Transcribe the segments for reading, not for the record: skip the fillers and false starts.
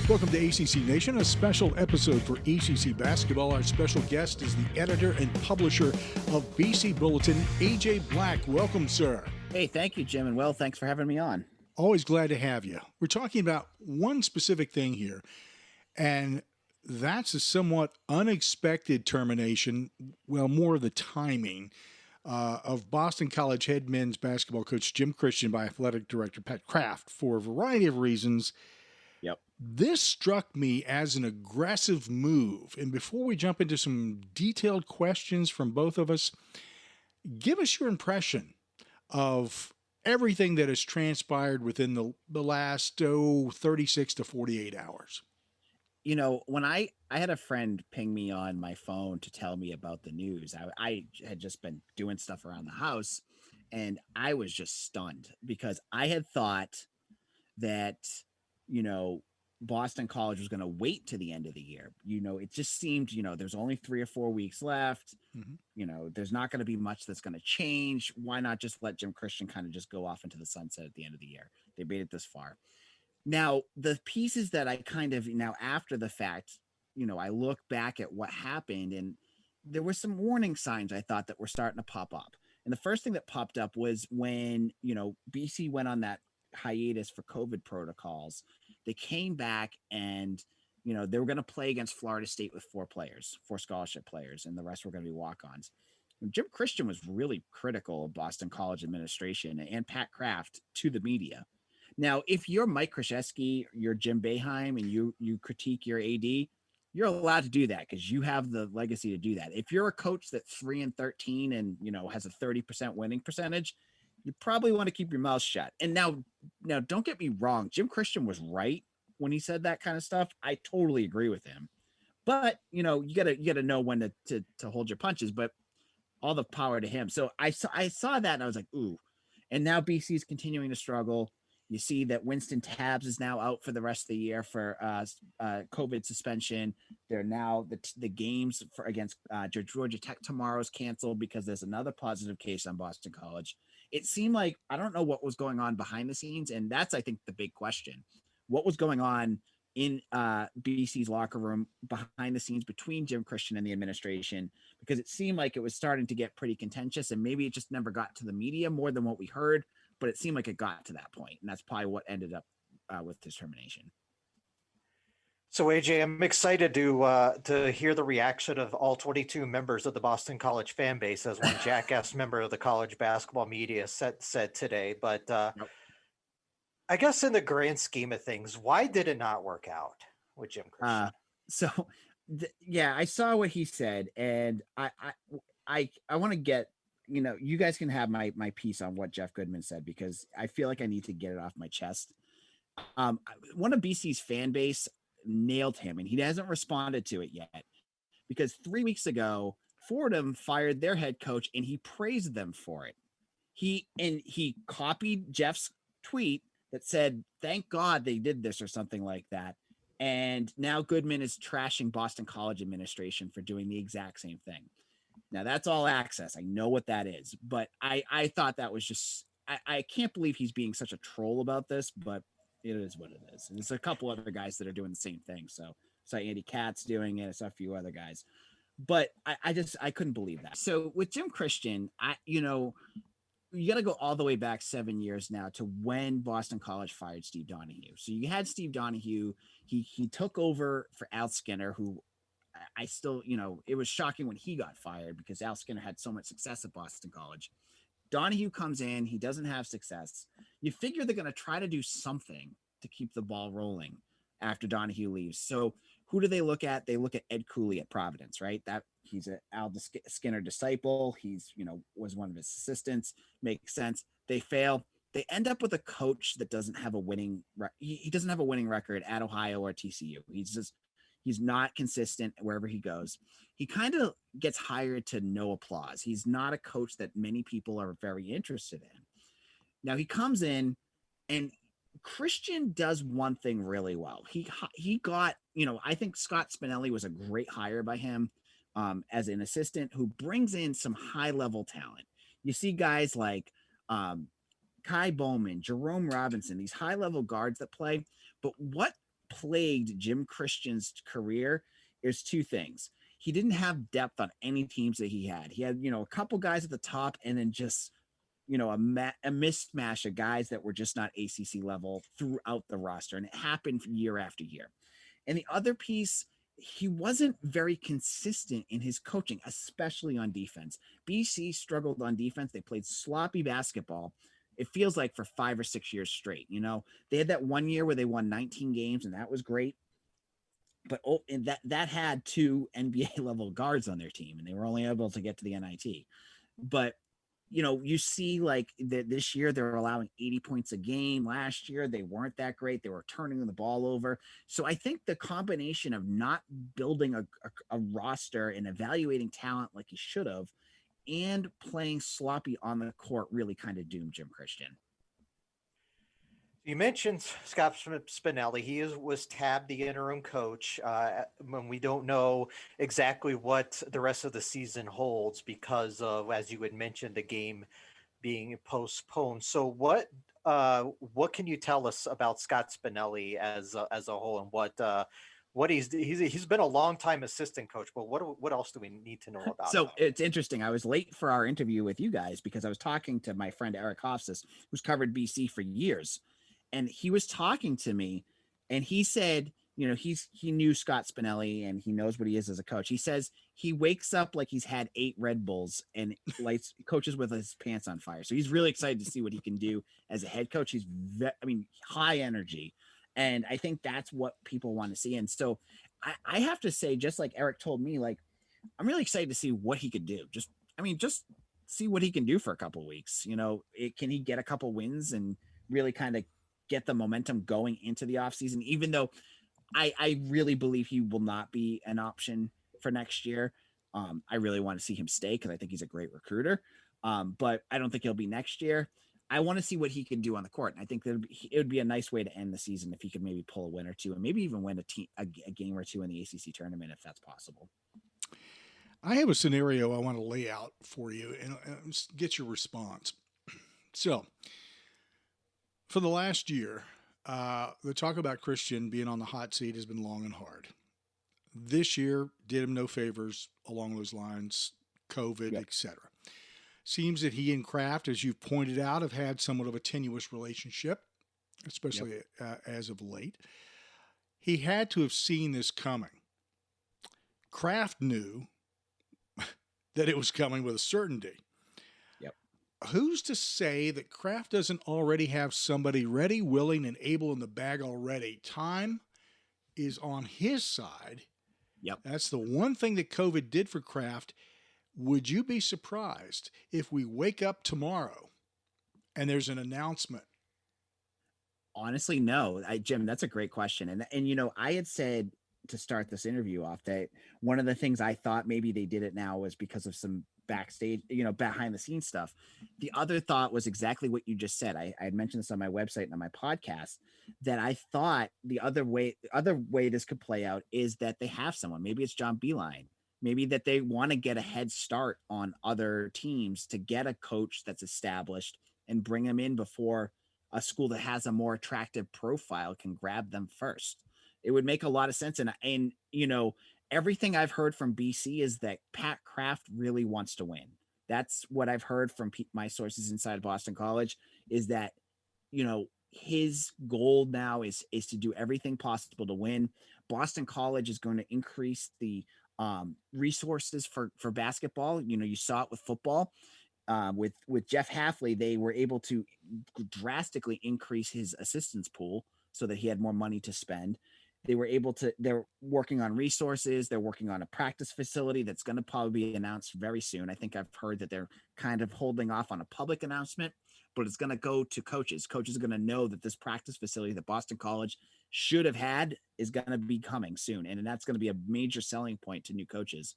Welcome to ACC Nation, a special episode for ACC basketball. Our special guest is the editor and publisher of BC Bulletin, AJ Black. Welcome, sir. Hey, thank you, Jim and Will. Thanks for having me on. Always glad to have you. We're talking about one specific thing here, and that's a somewhat unexpected termination, well, more the timing, of Boston College head men's basketball coach Jim Christian by athletic director Pat Kraft for a variety of reasons. Yep. This struck me as an aggressive move. And before we jump into some detailed questions from both of us, give us your impression of everything that has transpired within the last 36 to 48 hours. You know, when I had a friend ping me on my phone to tell me about the news, I had just been doing stuff around the house, and I was just stunned because I had thought that, you know, Boston College was going to wait to the end of the year. You know, it just seemed, you know, there's only 3 or 4 weeks left. Mm-hmm. You know, there's not going to be much that's going to change. Why not just let Jim Christian kind of just go off into the sunset at the end of the year? They made it this far. Now, the pieces that I kind of now after the fact, you know, I look back at what happened, and there were some warning signs I thought that were starting to pop up. And the first thing that popped up was when, you know, BC went on that hiatus for COVID protocols. They came back and, you know, they were going to play against Florida State with 4 scholarship players, and the rest were going to be walk-ons. Jim Christian was really critical of Boston College administration and Pat Kraft to the media. Now, if you're Mike Krzyzewski, you're Jim Boeheim, and you critique your AD, you're allowed to do that because you have the legacy to do that. If you're a coach that's 3-13 and, you know, has a 30% winning percentage, you probably want to keep your mouth shut. And now don't get me wrong. Jim Christian was right when he said that kind of stuff. I totally agree with him, but you know, you gotta know when to hold your punches, but all the power to him. So I saw that and I was like, ooh, and now BC is continuing to struggle. You see that Winston Tabbs is now out for the rest of the year for COVID suspension. They're now the games against Georgia Tech tomorrow is canceled because there's another positive case on Boston College. It seemed like, I don't know what was going on behind the scenes. And that's, I think, the big question. What was going on in BC's locker room behind the scenes between Jim Christian and the administration? Because it seemed like it was starting to get pretty contentious, and maybe it just never got to the media more than what we heard, but it seemed like it got to that point. And that's probably what ended up with his termination. So AJ, I'm excited to hear the reaction of all 22 members of the Boston College fan base, as one jackass member of the college basketball media said today. But Nope. I guess in the grand scheme of things, why did it not work out with Jim Christian? Yeah, I saw what he said, and I want to get, you know, you guys can have my piece on what Jeff Goodman said, because I feel like I need to get it off my chest. One of BC's fan base nailed him, and he hasn't responded to it yet, because 3 weeks ago Fordham fired their head coach and he praised them for it. He copied Jeff's tweet that said, thank God they did this, or something like that. And now Goodman is trashing Boston College administration for doing the exact same thing. Now that's all access. I know what that is, but I thought that was just, I can't believe he's being such a troll about this, but it is what it is. And there's a couple other guys that are doing the same thing. So I saw Andy Katz doing it. I saw a few other guys, but I couldn't believe that. So with Jim Christian, you got to go all the way back 7 years now to when Boston College fired Steve Donahue. So you had Steve Donahue. He took over for Al Skinner, who I still, you know, it was shocking when he got fired because Al Skinner had so much success at Boston College. Donahue comes in, he doesn't have success. You figure they're going to try to do something to keep the ball rolling after Donahue leaves. So who do they look at? They look at Ed Cooley at Providence, right? That he's an Al Skinner disciple. He's, you know, was one of his assistants. Makes sense. They fail. They end up with a coach that doesn't have a winning. He doesn't have a winning record at Ohio or TCU. He's not consistent wherever he goes. He kind of gets hired to no applause. He's not a coach that many people are very interested in. Now he comes in, and Christian does one thing really well. He got, you know, I think Scott Spinelli was a great hire by him as an assistant who brings in some high level talent. You see guys like Kai Bowman, Jerome Robinson, these high level guards that play. But what plagued Jim Christian's career is two things. He didn't have depth on any teams that he had. He had, a couple guys at the top, and then just, a mismatch of guys that were just not ACC level throughout the roster. And it happened year after year. And the other piece, he wasn't very consistent in his coaching, especially on defense. BC struggled on defense. They played sloppy basketball. It feels like for 5 or 6 years straight. They had that one year where they won 19 games, and that was great. But and that had 2 NBA level guards on their team, and they were only able to get to the NIT. But you see like this year they're allowing 80 points a game. Last year they weren't that great. They were turning the ball over. So I think the combination of not building a roster and evaluating talent like he should have, and playing sloppy on the court, really kind of doomed Jim Christian. You mentioned Scott Spinelli. He was tabbed the interim coach when we don't know exactly what the rest of the season holds because of, as you had mentioned, the game being postponed. So what can you tell us about Scott Spinelli as a whole, and what he's been a long time assistant coach, but what else do we need to know about So him? It's interesting. I was late for our interview with you guys because I was talking to my friend Eric Hofstas, who's covered BC for years. And he was talking to me, and he said, he knew Scott Spinelli and he knows what he is as a coach. He says he wakes up like he's had 8 Red Bulls and coaches with his pants on fire. So he's really excited to see what he can do as a head coach. He's high energy. And I think that's what people want to see. And so I have to say, just like Eric told me, like, I'm really excited to see what he could do. Just see what he can do for a couple of weeks. Can he get a couple wins and really kind of get the momentum going into the offseason, even though I really believe he will not be an option for next year. I really want to see him stay because I think he's a great recruiter. But I don't think he'll be next year. I want to see what he can do on the court. And I think that it would be a nice way to end the season if he could maybe pull a win or two and maybe even win a game or two in the ACC tournament, if that's possible. I have a scenario I want to lay out for you and get your response. So, for the last year, the talk about Christian being on the hot seat has been long and hard. This year did him no favors along those lines, COVID, etc. Seems that he and Kraft, as you've pointed out, have had somewhat of a tenuous relationship, especially as of late. He had to have seen this coming. Kraft knew that it was coming with a certainty. Who's to say that Kraft doesn't already have somebody ready, willing, and able in the bag already? Time is on his side. That's the one thing that COVID did for Kraft. Would you be surprised if we wake up tomorrow and there's an announcement? Honestly, no. Jim, that's a great question. And I had said to start this interview off that one of the things I thought maybe they did it now was because of some backstage, behind the scenes stuff. The other thought was exactly what you just said. I had mentioned this on my website and on my podcast, that I thought the other way this could play out is that they have someone. Maybe it's John Beilein. Maybe that they want to get a head start on other teams to get a coach that's established and bring him in before a school that has a more attractive profile can grab them first. It would make a lot of sense. And everything I've heard from BC is that Pat Kraft really wants to win. That's what I've heard from my sources inside Boston College, is that, his goal now is to do everything possible to win. Boston College is going to increase the resources for basketball. You saw it with football. With Jeff Hafley, they were able to drastically increase his assistance pool so that he had more money to spend. They're working on resources. They're working on a practice facility that's going to probably be announced very soon. I think I've heard that they're kind of holding off on a public announcement, but it's going to go to coaches. Coaches are going to know that this practice facility that Boston College should have had is going to be coming soon. And that's going to be a major selling point to new coaches.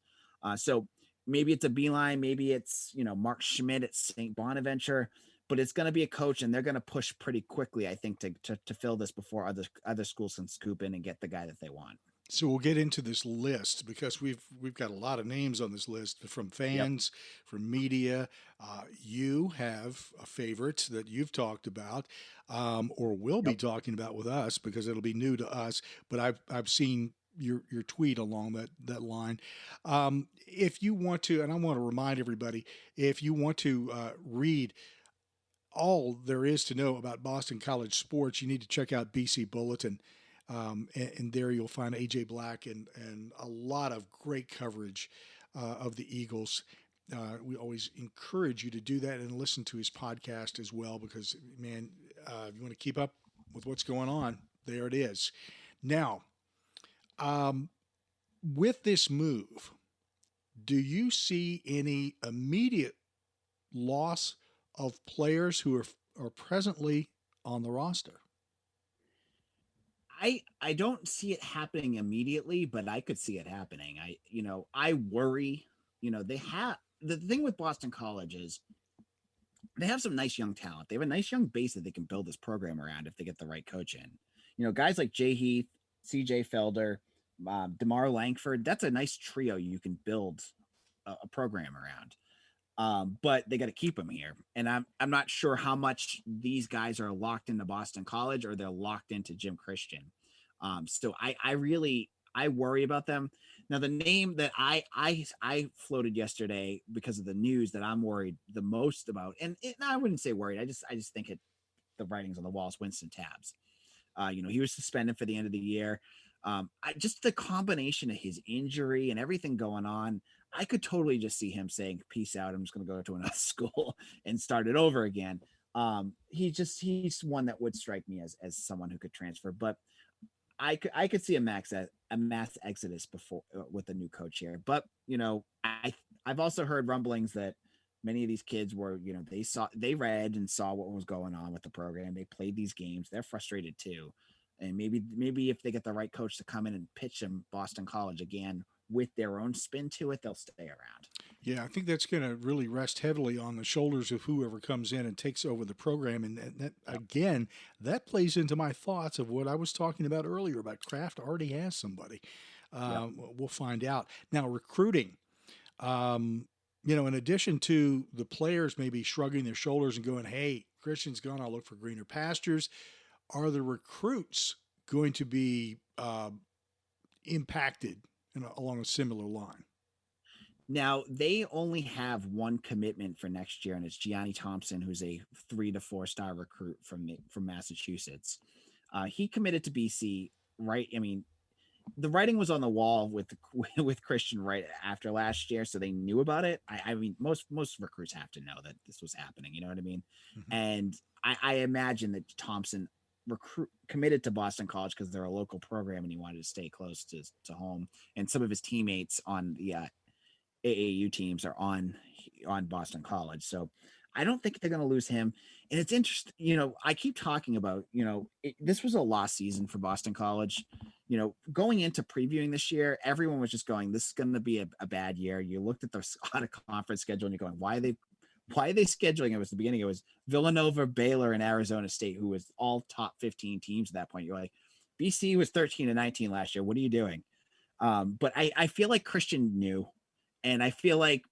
So maybe it's a Beilein, maybe it's, Mark Schmidt at St. Bonaventure, but it's going to be a coach, and they're going to push pretty quickly, I think, to fill this before other schools can scoop in and get the guy that they want. So we'll get into this list because we've got a lot of names on this list from fans, from media. You have a favorite that you've talked about, or will be talking about with us because it'll be new to us. But I've seen your tweet along that line. If you want to, and I want to remind everybody, if you want to read all there is to know about Boston College sports, you need to check out BC Bulletin. And there you'll find AJ Black and a lot of great coverage of the Eagles. We always encourage you to do that and listen to his podcast as well because, man, if you want to keep up with what's going on, there it is. Now, with this move, do you see any immediate loss of players who are presently on the roster? I don't see it happening immediately, but I could see it happening. I worry, they have the thing with Boston College is they have some nice young talent. They have a nice young base that they can build this program around if they get the right coach in. Guys like Jay Heath, CJ Felder, DeMar Langford, that's a nice trio you can build a program around. But they got to keep them here. And I'm not sure how much these guys are locked into Boston College or they're locked into Jim Christian. So I worry about them. Now, the name that I floated yesterday because of the news that I'm worried the most about, and I wouldn't say worried. I just think the writing's on the wall is Winston Tabbs. He was suspended for the end of the year. Just the combination of his injury and everything going on, I could totally just see him saying, peace out. I'm just going to go to another school and start it over again. He's one that would strike me as someone who could transfer, but I could see a mass exodus before with a new coach here. But, I've also heard rumblings that many of these kids were, they read and saw what was going on with the program. They played these games. They're frustrated too. And maybe if they get the right coach to come in and pitch them Boston College again with their own spin to it, they'll stay around. Yeah, I think that's going to really rest heavily on the shoulders of whoever comes in and takes over the program. And that again, that plays into my thoughts of what I was talking about earlier about Kraft already has somebody. We'll find out. Now, recruiting, in addition to the players maybe shrugging their shoulders and going, hey, Christian's gone, I'll look for greener pastures. Are the recruits going to be impacted along a similar line? Now, they only have one commitment for next year, and it's Gianni Thompson, who's a 3 to 4 star recruit from Massachusetts. He committed to BC, right? I mean, the writing was on the wall with Christian right after last year, so they knew about it. I mean, most recruits have to know that this was happening. You know what I mean? Mm-hmm. And I imagine that Thompson committed to Boston College because they're a local program, and he wanted to stay close to home. And some of his teammates on the AAU teams are on Boston College. So I don't think they're going to lose him. And it's interesting, I keep talking about, this was a lost season for Boston College. Going into previewing this year, everyone was just going, this is going to be a bad year. You looked at the out of conference schedule and you're going, why are they scheduling? It was the beginning. It was Villanova, Baylor, and Arizona State, who was all top 15 teams at that point. You're like, BC was 13-19 last year. What are you doing? But I feel like Christian knew. And I feel like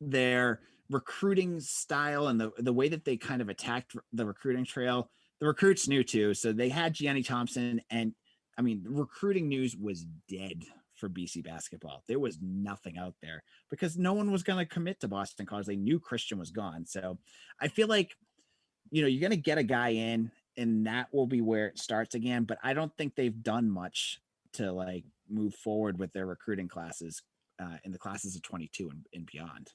their recruiting style and the way that they kind of attacked the recruiting trail, the recruits knew too. So they had Gianni Thompson, and I mean, the recruiting news was dead for BC basketball. There was nothing out there because no one was going to commit to Boston College. They knew Christian was gone. So I feel like, you're going to get a guy in, and that will be where it starts again. But I don't think they've done much to move forward with their recruiting classes. In the classes of 22 and beyond.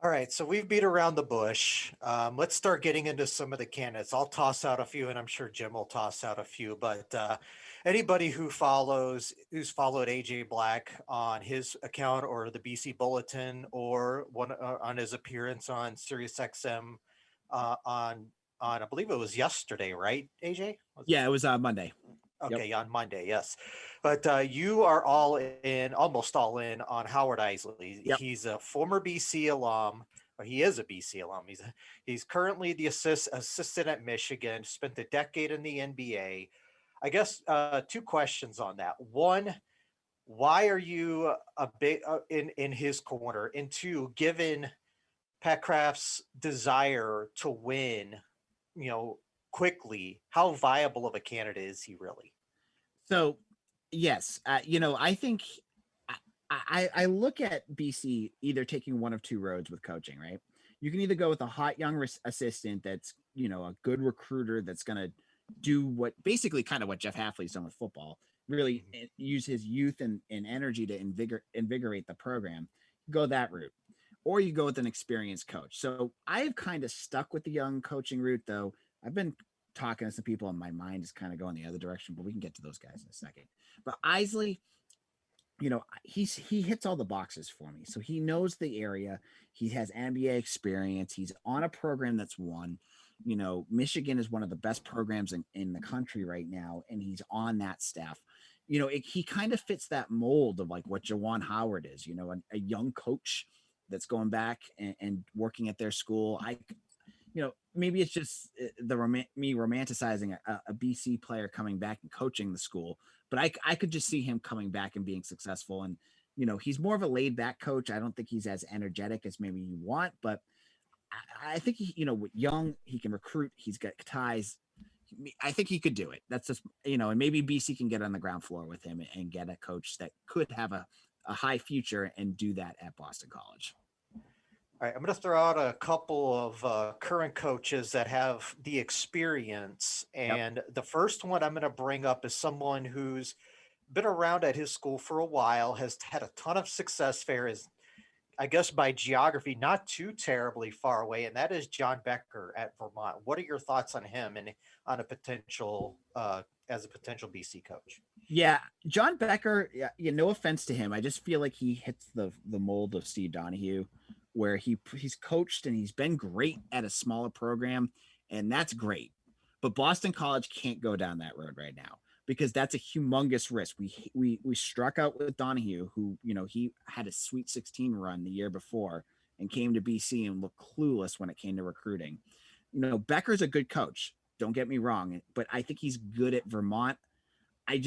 All right, so we've beat around the bush. Let's start getting into some of the candidates. I'll toss out a few, and I'm sure Jim will toss out a few. But anybody who's followed AJ Black on his account or the BC Bulletin or on his appearance on SiriusXM on I believe it was yesterday, right, AJ? Yeah, it was Monday. Okay, yep. On Monday, yes. But you are almost all in on Howard Isley. Yep. He's a former BC alum, or he is a BC alum. He's currently the assistant at Michigan, spent a decade in the NBA. I guess two questions on that. One, why are you a bit in his corner? And two, given Pat Kraft's desire to win, quickly, how viable of a candidate is he really? So, yes, I think I look at BC either taking one of two roads with coaching, right? You can either go with a hot young assistant that's, a good recruiter that's going to do what basically kind of what Jeff Hafley's done with football, really use his youth and energy to invigorate the program. Go that route. Or you go with an experienced coach. So I've kind of stuck with the young coaching route, though. I've been talking to some people and my mind is kind of going the other direction, but we can get to those guys in a second. But Isley, he hits all the boxes for me. So he knows the area. He has NBA experience. He's on a program that's won. Michigan is one of the best programs in the country right now, and he's on that staff. He kind of fits that mold of like what Jawan Howard is, a young coach that's going back and working at their school. Maybe it's just me romanticizing a BC player coming back and coaching the school, but I could just see him coming back and being successful. And, he's more of a laid back coach. I don't think he's as energetic as maybe you want, but I think with young, he can recruit. He's got ties. I think he could do it. That's just, and maybe BC can get on the ground floor with him and get a coach that could have a high future and do that at Boston College. All right, I'm going to throw out a couple of current coaches that have the experience. And the first one I'm going to bring up is someone who's been around at his school for a while, has had a ton of success there, is, I guess, by geography, not too terribly far away, and that is John Becker at Vermont. What are your thoughts on him and on a potential as a potential BC coach? Yeah, John Becker, no offense to him. I just feel like he hits the mold of Steve Donahue, where he's coached and he's been great at a smaller program, and that's great. But Boston College can't go down that road right now because that's a humongous risk. We struck out with Donahue, who, he had a Sweet 16 run the year before and came to BC and looked clueless when it came to recruiting. Becker's a good coach. Don't get me wrong, but I think he's good at Vermont. I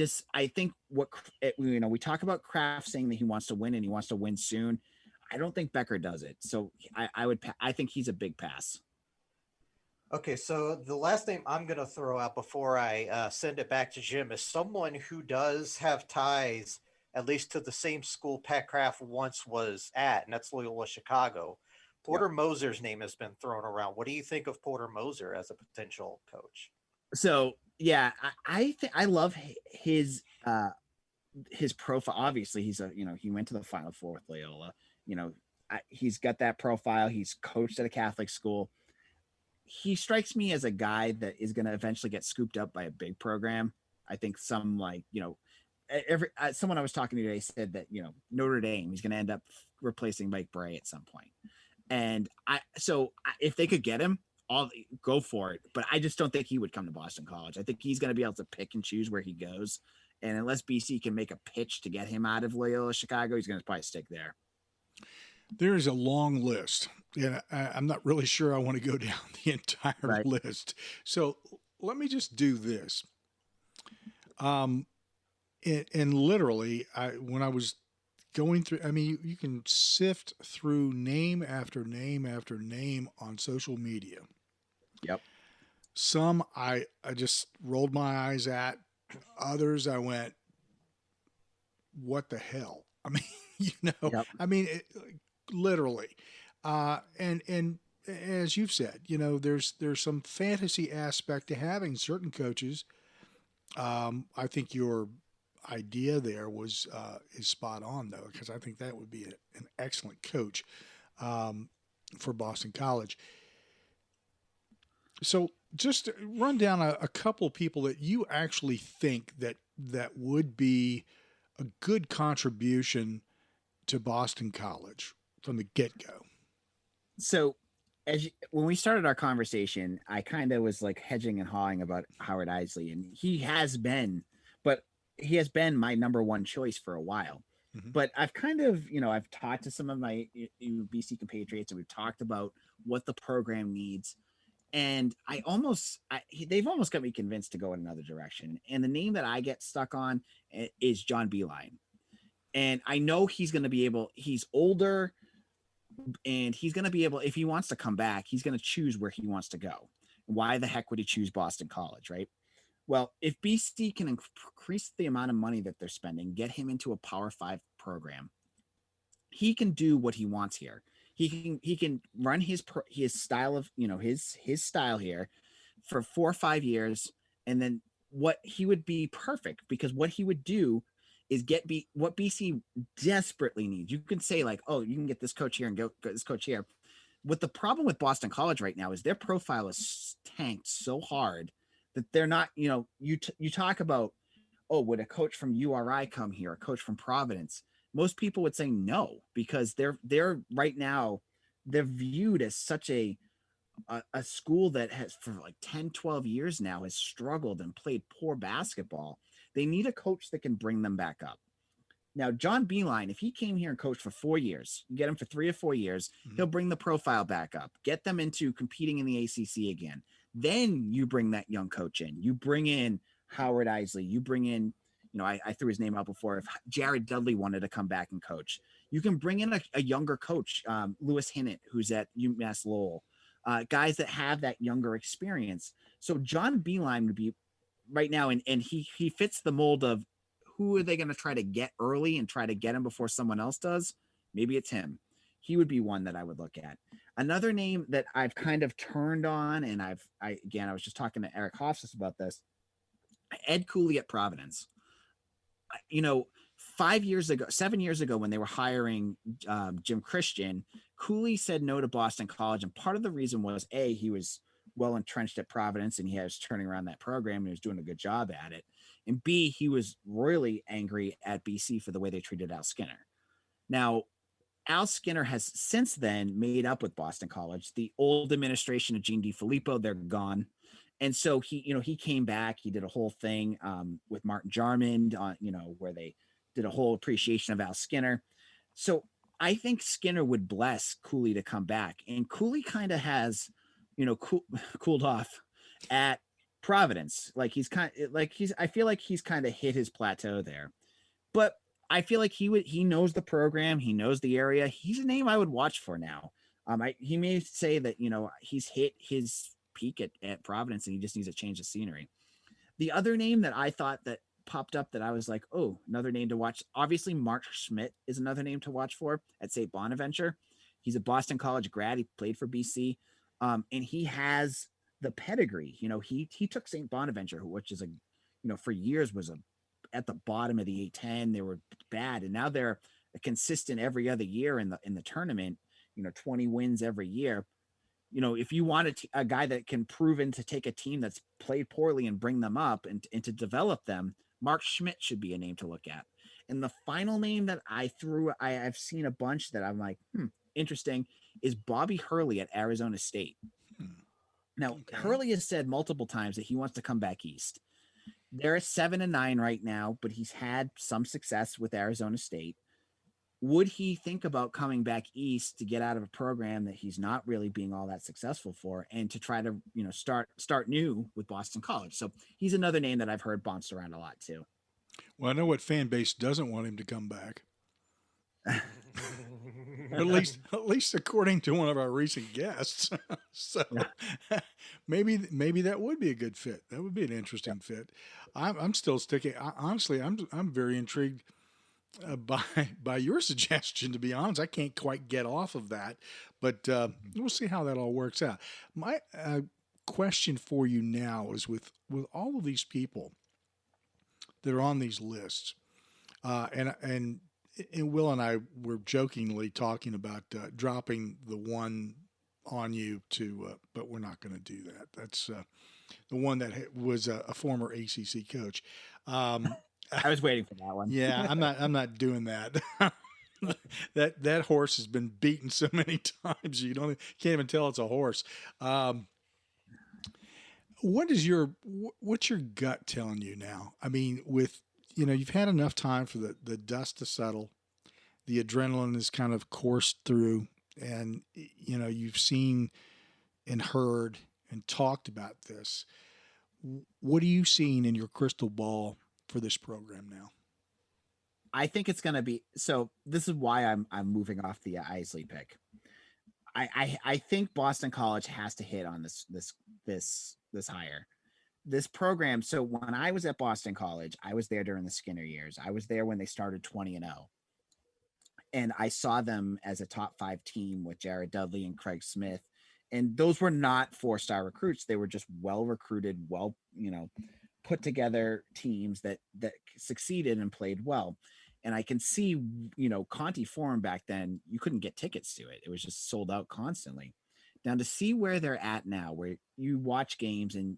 think we talk about Kraft saying that he wants to win and he wants to win soon. I don't think Becker does it. So I think he's a big pass. Okay, so the last name I'm going to throw out before I send it back to Jim is someone who does have ties, at least to the same school Pat Kraft once was at, and that's Loyola Chicago. Porter Moser's name has been thrown around. What do you think of Porter Moser as a potential coach? So, yeah, I think I love his profile. Obviously, he went to the Final Four with Loyola. He's got that profile. He's coached at a Catholic school. He strikes me as a guy that is going to eventually get scooped up by a big program. I think someone I was talking to today said that, Notre Dame, he's going to end up replacing Mike Bray at some point. And if they could get him, I'll go for it. But I just don't think he would come to Boston College. I think he's going to be able to pick and choose where he goes. And unless BC can make a pitch to get him out of Loyola Chicago, he's going to probably stick there. There is a long list, and I'm not really sure I want to go down the entire list. So let me just do this. And literally, when I was going through, you can sift through name after name after name on social media. Yep. Some I just rolled my eyes at. Others I went, what the hell? Literally. And as you've said, there's some fantasy aspect to having certain coaches. I think your idea there is spot on, though, because I think that would be an excellent coach for Boston College. So just run down a couple of people that you actually think that would be a good contribution to Boston College from the get-go. So when we started our conversation, I kind of was like hedging and hawing about Howard Isley, and he has been my number one choice for a while. Mm-hmm. But I've kind of, I've talked to some of my BC compatriots, and we've talked about what the program needs. And they've almost got me convinced to go in another direction. And the name that I get stuck on is John Beeline. And I know he's going to be able, he's older, and he's going to be able, if he wants to come back, he's going to choose where he wants to go. Why the heck would he choose Boston College, right? Well, if BC can increase the amount of money that they're spending, get him into a Power 5 program, he can do what he wants here. He can run his style of, his style here for 4 or 5 years, and then what he would be perfect, because what he would do is what BC desperately needs. You can say like, oh, you can get this coach here and go this coach here. What the problem with Boston College right now is their profile is tanked so hard that they're not, you talk about, oh, would a coach from URI come here, a coach from Providence? Most people would say no, because they're right now, they're viewed as such a school that has for like 10, 12 years now has struggled and played poor basketball. They need a coach that can bring them back up. Now, John Beeline, if he came here and coached for 4 years, you get him for 3 or 4 years, he'll bring the profile back up, get them into competing in the ACC again. Then you bring that young coach in. You bring in Howard Isley. You bring in, I threw his name out before. If Jared Dudley wanted to come back and coach, you can bring in a younger coach, Lewis Hinnant, who's at UMass Lowell, guys that have that younger experience. So John Beeline would be right now, and he fits the mold of who are they going to try to get early and try to get him before someone else does? Maybe it's him. He would be one that I would look at. Another name that I've kind of turned on, and I was just talking to Eric Hofstas about this, Ed Cooley at Providence. 7 years ago, when they were hiring Jim Christian, Cooley said no to Boston College. And part of the reason was, A, he was well entrenched at Providence and he was turning around that program and he was doing a good job at it. And B, he was royally angry at BC for the way they treated Al Skinner. Now, Al Skinner has since then made up with Boston College. The old administration of Gene DiFilippo, they're gone. And so he came back. He did a whole thing with Martin Jarmond, where they did a whole appreciation of Al Skinner. So I think Skinner would bless Cooley to come back. And Cooley kind of has, cooled off at Providence. I feel like he's kind of hit his plateau there. But I feel like he knows the program. He knows the area. He's a name I would watch for now. He may say that, he's hit his peak at Providence and he just needs to change the scenery. The other name that I thought that popped up that I was like, oh, another name to watch. Obviously, Mark Schmidt is another name to watch for at St. Bonaventure. He's a Boston College grad. He played for BC. And he has the pedigree. He took St. Bonaventure, which is for years was at the bottom of the A10. They were bad. And now they're a consistent every other year in the tournament, 20 wins every year. If you want a guy that can prove to take a team that's played poorly and bring them up and to develop them, Mark Schmidt should be a name to look at. And the final name that I've seen a bunch that I'm like, interesting, is Bobby Hurley at Arizona State. Now, okay. Hurley has said multiple times that he wants to come back east. They're at 7-9 right now, but he's had some success with Arizona State. Would he think about coming back east to get out of a program that he's not really being all that successful for and to try to, start new with Boston College? So he's another name that I've heard bounced around a lot too. Well, I know what fan base doesn't want him to come back. at least according to one of our recent guests. So yeah. maybe that would be a good fit. That would be an interesting fit. I'm still sticking. Honestly, I'm very intrigued by your suggestion, to be honest. I can't quite get off of that, but we'll see how that all works out. My question for you now is with all of these people that are on these lists, and Will and I were jokingly talking about dropping the one on you but we're not going to do that. That's the one that was a former ACC coach. I was waiting for that one. Yeah, I'm not doing that. that horse has been beaten so many times you can't even tell it's a horse. What's your gut telling you now? I mean, with you've had enough time for the dust to settle, the adrenaline is kind of coursed through, and you've seen and heard and talked about this. What are you seeing in your crystal ball for this program now? I think it's going to be, so this is why I'm moving off the Isley pick. I think Boston College has to hit on this hire. This program. So when I was at Boston College, I was there during the Skinner years. I was there when they started 20-0. And I saw them as a top 5 team with Jared Dudley and Craig Smith. And those were not 4-star recruits. They were just well recruited, well, put together teams that succeeded and played well. And I can see, Conti Forum back then, you couldn't get tickets to it. It was just sold out constantly. Now to see where they're at now, where you watch games and,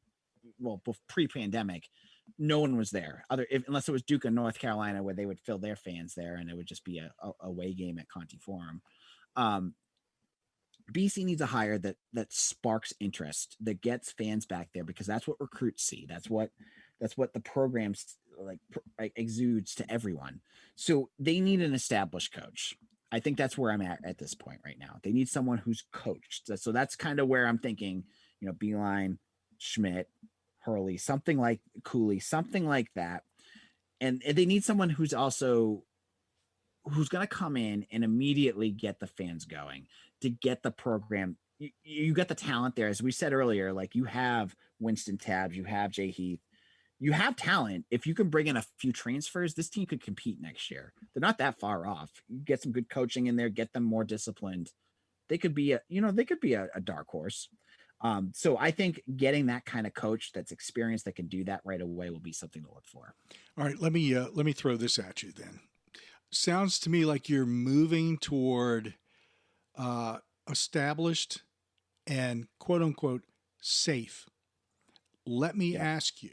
well, pre-pandemic, no one was there unless it was Duke of North Carolina, where they would fill their fans there and it would just be a away game at Conti Forum. BC needs a hire that sparks interest, that gets fans back there, because that's what recruits see. That's what the programs exudes to everyone. So they need an established coach. I think that's where I'm at this point right now. They need someone who's coached. So that's kind of where I'm thinking, Beeline, Schmidt, Hurley, something like Cooley, something like that. And they need someone who's going to come in and immediately get the fans going, to get the program. You got the talent there. As we said earlier, like, you have Winston Tabbs, you have Jay Heath, you have talent. If you can bring in a few transfers, this team could compete next year. They're not that far off. You get some good coaching in there, get them more disciplined. They could be a dark horse. So I think getting that kind of coach that's experienced, that can do that right away, will be something to look for. All right, let me throw this at you then. Sounds to me like you're moving toward established and quote unquote safe. Let me ask you,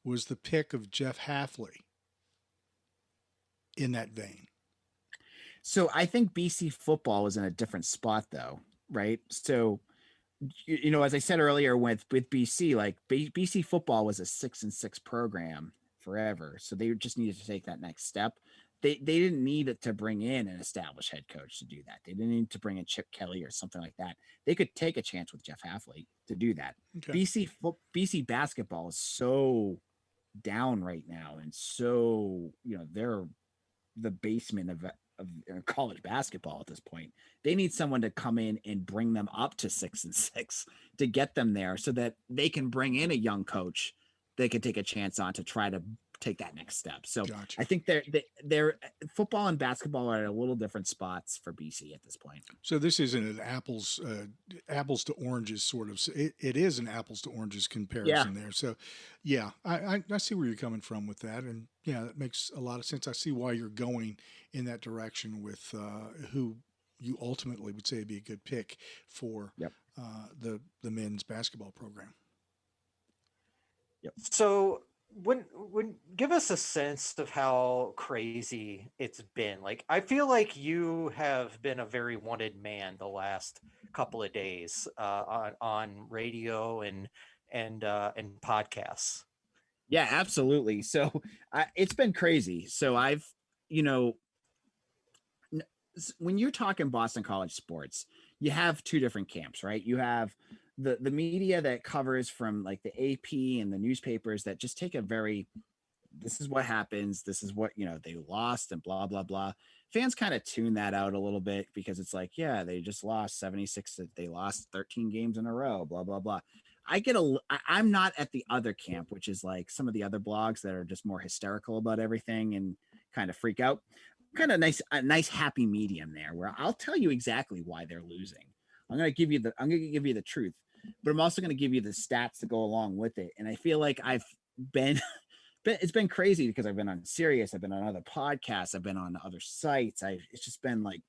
was the pick of Jeff Hafley in that vein? So I think BC football was in a different spot though, right? So, as I said earlier with BC, like BC football was a 6-6 program forever. So they just needed to take that next step. They didn't need it to bring in an established head coach to do that. They didn't need to bring in Chip Kelly or something like that. They could take a chance with Jeff Hafley to do that. Okay. BC basketball is so down right now, and so they're the basement of college basketball at this point. They need someone to come in and bring them up to 6-6 to get them there, so that they can bring in a young coach they could take a chance on to try to take that next step. So gotcha. I think they're football and basketball are at a little different spots for BC at this point. So this isn't an apples to oranges sort of. It is an apples to oranges comparison there. So yeah, I see where you're coming from with that, and yeah, that makes a lot of sense. I see why you're going in that direction with who you ultimately would say would be a good pick for the men's basketball program. Yep. So when give us a sense of how crazy it's been. Like, I feel like you have been a very wanted man the last couple of days on radio and podcasts. Yeah, absolutely. So it's been crazy. So I've, when you're talking Boston College sports, you have two different camps, right? You have the media that covers from like the AP and the newspapers that just take this is what happens. This is what, they lost and blah, blah, blah. Fans kind of tune that out a little bit because it's like, yeah, they just lost 76. They lost 13 games in a row, blah, blah, blah. I'm not at the other camp, which is like some of the other blogs that are just more hysterical about everything and kind of freak out. Kind of a nice happy medium there where I'll tell you exactly why they're losing. I'm going to give you the truth, but I'm also going to give you the stats to go along with it. And I feel like it's been crazy because I've been on Sirius, I've been on other podcasts, I've been on other sites. It's just been like,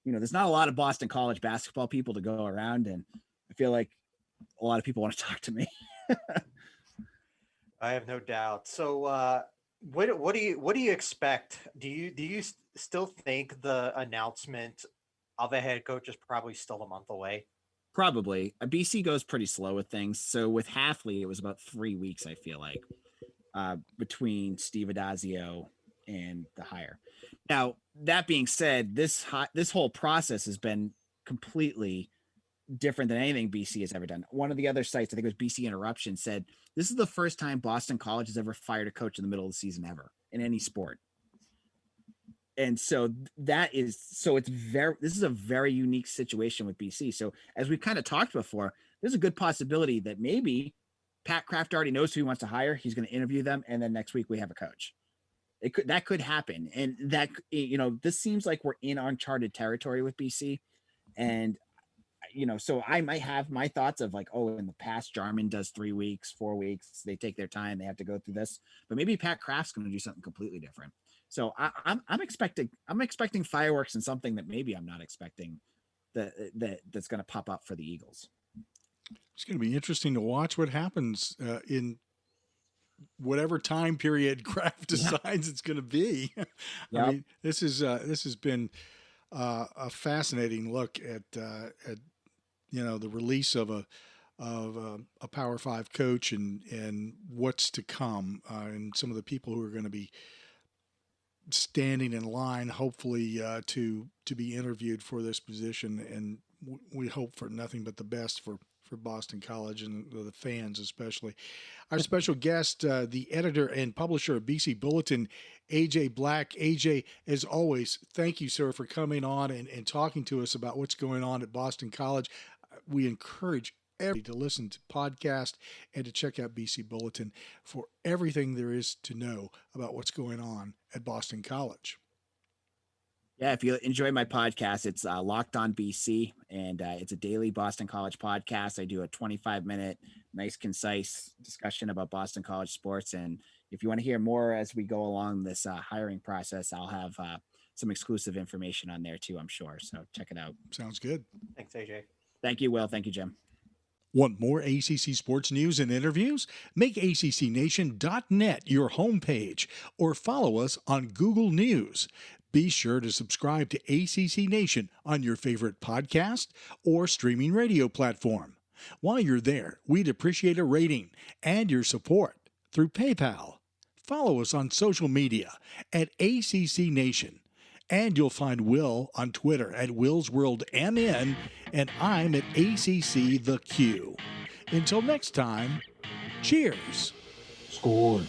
there's not a lot of Boston College basketball people to go around, and I feel like a lot of people want to talk to me. I have no doubt. So, what do you expect? Do you still think the announcement of a head coach is probably still a month away? Probably. BC goes pretty slow with things. So with Hafley, it was about 3 weeks, I feel like, between Steve Adazio and the hire. Now, that being said, this whole process has been completely different than anything BC has ever done. One of the other sites, I think it was BC Interruption, said this is the first time Boston College has ever fired a coach in the middle of the season ever in any sport. And so this is a very unique situation with BC. So as we kind of talked before, there's a good possibility that maybe Pat Kraft already knows who he wants to hire. He's going to interview them. And then next week we have a coach. That could happen. And that, this seems like we're in uncharted territory with BC. And, so I might have my thoughts of like, oh, in the past, Jarman does 3 weeks, 4 weeks. They take their time. They have to go through this. But maybe Pat Kraft's going to do something completely different. So I'm expecting fireworks and something that maybe I'm not expecting that's going to pop up for the Eagles. It's going to be interesting to watch what happens in whatever time period Kraft decides it's going to be. Yep. I mean, this has been a fascinating look at the release of a Power 5 coach and what's to come, and some of the people who are going to be standing in line, hopefully, to be interviewed for this position. And we hope for nothing but the best for Boston College and the fans, especially. Our special guest, the editor and publisher of BC Bulletin, AJ Black. AJ, as always, thank you, sir, for coming on and talking to us about what's going on at Boston College. We encourage everybody to listen to podcast and to check out BC Bulletin for everything there is to know about what's going on at Boston College. Yeah, if you enjoy my podcast, it's Locked On BC, and it's a daily Boston College podcast. I do a 25-minute, nice, concise discussion about Boston College sports. And if you want to hear more as we go along this hiring process, I'll have some exclusive information on there too, I'm sure. So check it out. Sounds good. Thanks, AJ. Thank you, Will. Thank you, Jim. Want more ACC sports news and interviews? Make ACCNation.net your homepage or follow us on Google News. Be sure to subscribe to ACC Nation on your favorite podcast or streaming radio platform. While you're there, we'd appreciate a rating and your support through PayPal. Follow us on social media at ACC Nation. And you'll find Will on Twitter at WillsWorldMN, and I'm at ACC The Q. Until next time, cheers. Score.